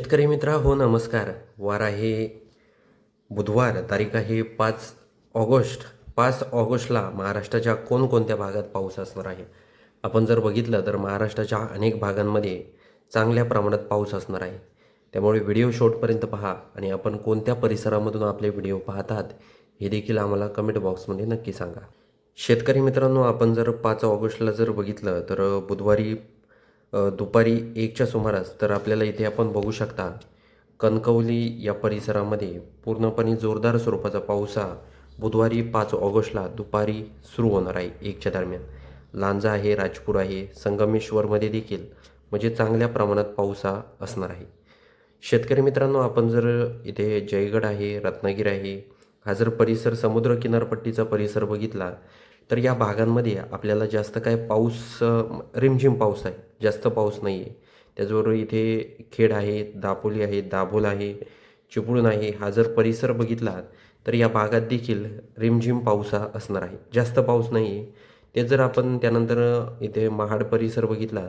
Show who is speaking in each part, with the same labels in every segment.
Speaker 1: शेतकरी मित्रा हो नमस्कार. वार आहे बुधवार, तारीख आहे 5 ऑगस्ट. 5 ऑगस्टला महाराष्ट्राच्या कोणकोणत्या भागात पाऊस असणार आहे? आपण जर बघितलं तर महाराष्ट्राच्या अनेक भागांमध्ये चांगल्या प्रमाणात पाऊस असणार आहे. त्यामुळे व्हिडिओ शेवटपर्यंत पहा आणि आपण कोणत्या परिसरामधून आपले व्हिडिओ पाहतात हे देखील आम्हाला कमेंट बॉक्समध्ये नक्की सांगा. शेतकरी मित्रांनो, आपण जर 5 ऑगस्टला जर बघितलं तर बुधवारी दुपारी 1च्या सुमारास तर आपल्याला इथे आपण बघू शकता कणकवली या परिसरामध्ये पूर्णपणे जोरदार स्वरूपाचा पाऊस हा बुधवारी 5 ऑगस्टला दुपारी सुरू होणार आहे 1च्या दरम्यान. लांजा आहे, राजपूर आहे, संगमेश्वरमध्ये देखील म्हणजे चांगल्या प्रमाणात पाऊस हा असणार आहे. शेतकरी मित्रांनो, आपण जर इथे जयगड आहे, रत्नागिरी आहे, हा जर परिसर समुद्र किनारपट्टीचा परिसर बघितला तर या भागांमध्ये आपल्याला जास्त काय पाऊस रिमझिम पाऊस आहे, जास्त पाऊस नाही आहे. त्याचबरोबर इथे खेड आहे, दापोली आहे, दाभोल आहे, चिपळूण आहे, हा जर परिसर बघितला तर या भागात देखील रिमझिम पाऊस हा असणार आहे, जास्त पाऊस नाही आहे. ते जर आपण त्यानंतर इथे महाड परिसर बघितला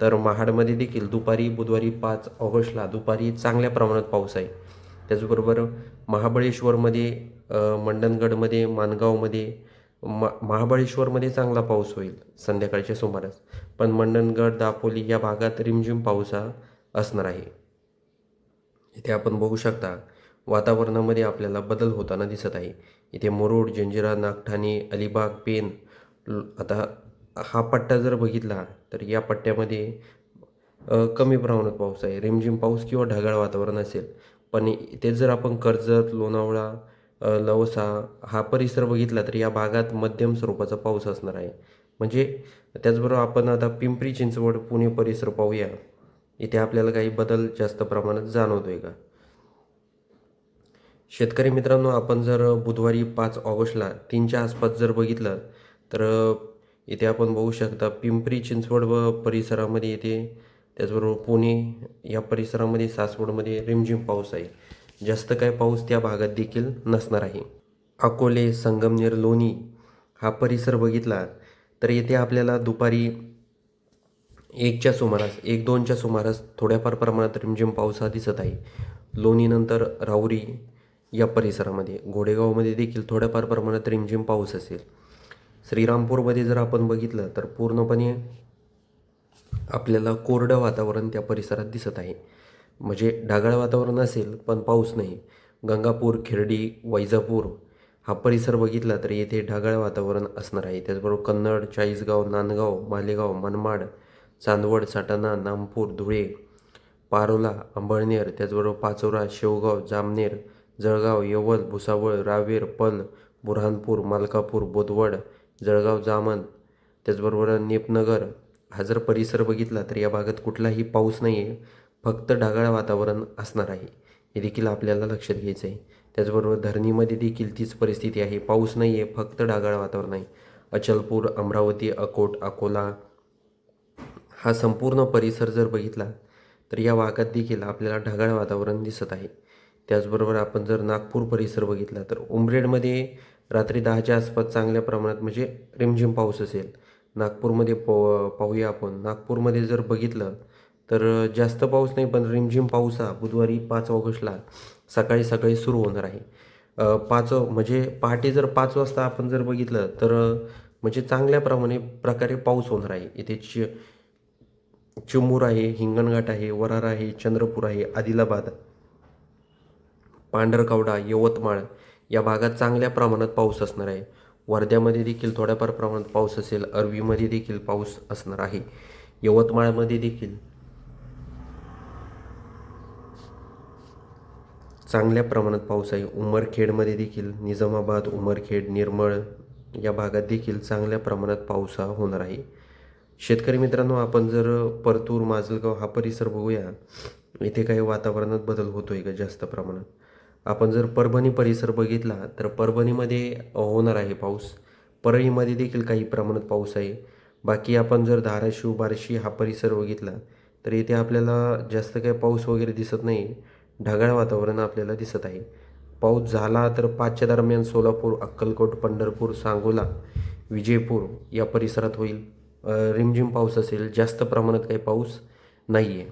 Speaker 1: तर महाडमध्ये देखील दुपारी बुधवारी 5 ऑगस्टला दुपारी चांगल्या प्रमाणात पाऊस आहे. त्याचबरोबर महाबळेश्वरमध्ये, मंडणगडमध्ये, माणगावमध्ये, महाबळेश्वरमध्ये चांगला पाऊस होईल संध्याकाळच्या सुमारास. पण मंडणगड, दापोली या भागात रिमझिम पाऊस हा असणार आहे. इथे आपण बघू शकता वातावरणामध्ये आपल्याला बदल होताना दिसत आहे. इथे मुरुड, जंजिरा, नागठाणे, अलिबाग, पेण, आता हा पट्टा जर बघितला तर या पट्ट्यामध्ये कमी प्रमाणात पाऊस आहे, रिमझिम पाऊस किंवा ढगाळ वातावरण असेल. पण इथे जर आपण कर्जत, लोणावळा, लवसा हा परिसर बघितला तर या भागात मध्यम स्वरूपाचा पाऊस असणार आहे. म्हणजे त्याचबरोबर आपण आता पिंपरी चिंचवड, पुणे परिसर पाहूया. इथे आपल्याला काही बदल जास्त प्रमाणात जाणवतोय का? शेतकरी मित्रांनो, आपण जर बुधवारी 5 ऑगस्टला 3च्या आसपास जर बघितलं तर इथे आपण बघू शकता पिंपरी चिंचवड व परिसरामध्ये इथे, त्याचबरोबर पुणे या परिसरामध्ये, सासवडमध्ये रिमझिम पाऊस आहे. जास्त काय पाऊस त्या भागात देखील नसणार आहे. अकोले, संगमनेर, लोणी हा परिसर बघितला तर येथे आपल्याला दुपारी 1च्या सुमारास, 1-2च्या सुमारास थोड्याफार प्रमाणात रिमझिम पाऊस हा दिसत आहे. लोणीनंतर राहुरी या परिसरामध्ये, घोडेगावमध्ये देखील थोड्याफार प्रमाणात रिमझिम पाऊस असेल. श्रीरामपूरमध्ये जर आपण बघितलं तर पूर्णपणे आपल्याला कोरडं वातावरण त्या परिसरात दिसत आहे, म्हणजे ढगाळ वातावरण असेल पण पाऊस नाही. गंगापूर, खिरडी, वैजापूर हा परिसर बघितला तर येथे ढगाळ वातावरण असणार आहे. त्याचबरोबर कन्नड, चाळीसगाव, नांदगाव, मालेगाव, मनमाड, चांदवड, सटाणा, नामपूर, धुळे, पारोला, अंबळनेर, त्याचबरोबर पाचोरा, शेवगाव, जामनेर, जळगाव, यवल, भुसावळ, रावेर, पल, बुऱ्हाणपूर, मलकापूर, बोदवड, जळगाव, जामन, त्याचबरोबर नेपनगर हा जर परिसर बघितला तर या भागात कुठलाही पाऊस नाही आहे, फक्त ढगाळ वातावरण असणार आहे. हे देखील आपल्याला लक्षात घ्यायचं आहे. त्याचबरोबर धरणीमध्ये देखील तीच परिस्थिती आहे, पाऊस नाही आहे, फक्त ढगाळ वातावरण आहे. अचलपूर, अमरावती, अकोट, अकोला हा संपूर्ण परिसर जर बघितला तर या भागात देखील आपल्याला ढगाळ वातावरण दिसत आहे. त्याचबरोबर आपण जर नागपूर परिसर बघितला तर उमरेडमध्ये रात्री 10च्या आसपास चांगल्या प्रमाणात म्हणजे रिमझिम पाऊस असेल. नागपूरमध्ये पाहूया आपण. नागपूरमध्ये जर बघितलं तर जास्त पाऊस नाही पण रिमझिम पाऊस हा बुधवारी 5 ऑगस्टला सकाळी सकाळी सुरू होणार आहे. 5 म्हणजे पहाटे जर 5 वाजता आपण जर बघितलं तर म्हणजे चांगल्या प्रकारे पाऊस होणार आहे. इथे चिमूर आहे, हिंगणघाट आहे, वरार आहे, चंद्रपूर आहे, आदिलाबाद, पांढरकवडा, यवतमाळ या भागात चांगल्या प्रमाणात पाऊस असणार आहे. वर्ध्यामध्ये देखील थोड्याफार प्रमाणात पाऊस असेल. अरवीमध्ये देखील पाऊस असणार आहे. यवतमाळमध्ये देखील चांगल्या प्रमाणात पाऊस आहे. उमरखेडमध्ये देखील, निजामाबाद, उमरखेड, निर्मळ या भागात देखील चांगल्या प्रमाणात पाऊस हा होणार आहे. शेतकरी मित्रांनो, आपण जर परतूर, माजलगाव हा परिसर बघूया. इथे काही वातावरणात बदल होतोय का जास्त प्रमाणात? आपण जर परभणी परिसर बघितला तर परभणीमध्ये होणार आहे पाऊस. परळीमध्ये देखील काही प्रमाणात पाऊस आहे. बाकी आपण जर धाराशिव, बार्शी हा परिसर बघितला तर इथे आपल्याला जास्त काही पाऊस वगैरे दिसत नाही, ढगाळ वातावरण आपल्याला दिसत आहे. पाऊस झाला तर 5च्या दरम्यान सोलापूर, अक्कलकोट, पंढरपूर, सांगोला, विजयपूर या परिसरात होईल. रिमझिम पाऊस असेल, जास्त प्रमाणात काही पाऊस नाही आहे.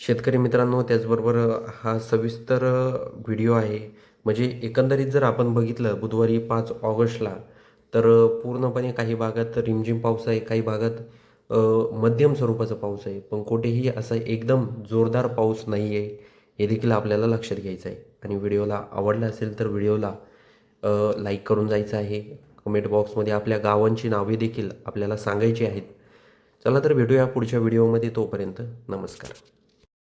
Speaker 1: शेतकरी मित्रांनो, त्याचबरोबर हा सविस्तर व्हिडिओ आहे. म्हणजे एकंदरीत जर आपण बघितलं बुधवारी 5 ऑगस्टला तर पूर्णपणे काही भागात रिमझिम पाऊस आहे, काही भागात अ, मध्यम स्वरूपाचा पाऊस आहे. पण कुठेही असा एकदम जोरदार पाऊस नाही आहे, हे देखील आपल्याला लक्षात घ्यायचं आहे. आणि व्हिडिओला आवडला असेल तर व्हिडिओला लाईक करून जायचं आहे. कमेंट बॉक्समध्ये आपल्या गावांची नावे देखील आपल्याला सांगायची आहेत. चला तर भेटूया पुढच्या व्हिडिओमध्ये. तोपर्यंत नमस्कार.